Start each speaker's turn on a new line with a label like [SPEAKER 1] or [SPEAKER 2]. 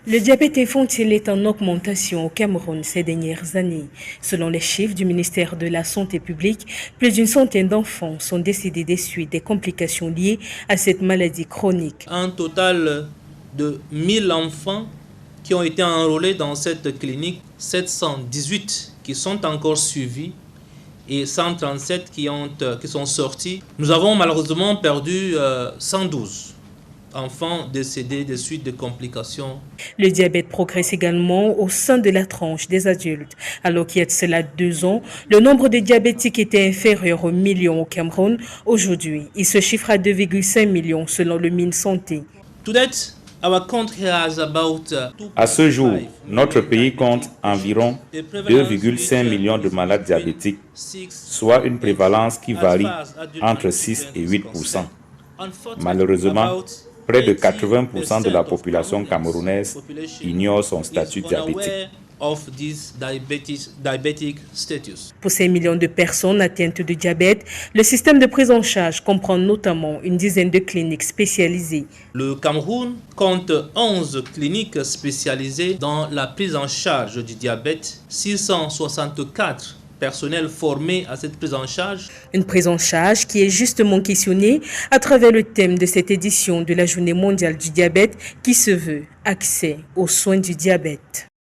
[SPEAKER 1] Le diabète infantile est en augmentation au Cameroun ces dernières années. Selon les chiffres du ministère de la Santé publique, plus d'une centaine d'enfants sont décédés des suites des complications liées à cette maladie chronique.
[SPEAKER 2] Un total de 1000 enfants qui ont été enrôlés dans cette clinique, 718 qui sont encore suivis et 137 qui sont sortis. Nous avons malheureusement perdu 112 enfants décédés des suites de complications.
[SPEAKER 1] Le diabète progresse également au sein de la tranche des adultes. Alors qu'il y a de cela 2 ans, le nombre de diabétiques était inférieur au million au Cameroun. Aujourd'hui, il se chiffre à 2,5 millions selon le MinSanté.
[SPEAKER 3] À ce jour, notre pays compte environ 2,5 millions de malades diabétiques, soit une prévalence qui varie entre 6 et 8%. Malheureusement, près de 80% de la population camerounaise ignore son statut diabétique.
[SPEAKER 1] Pour ces millions de personnes atteintes de diabète, le système de prise en charge comprend notamment une dizaine de cliniques spécialisées.
[SPEAKER 2] Le Cameroun compte 11 cliniques spécialisées dans la prise en charge du diabète, 664 personnels formés à cette prise en charge.
[SPEAKER 1] Une prise en charge qui est justement questionnée à travers le thème de cette édition de la Journée mondiale du diabète qui se veut accès aux soins du diabète.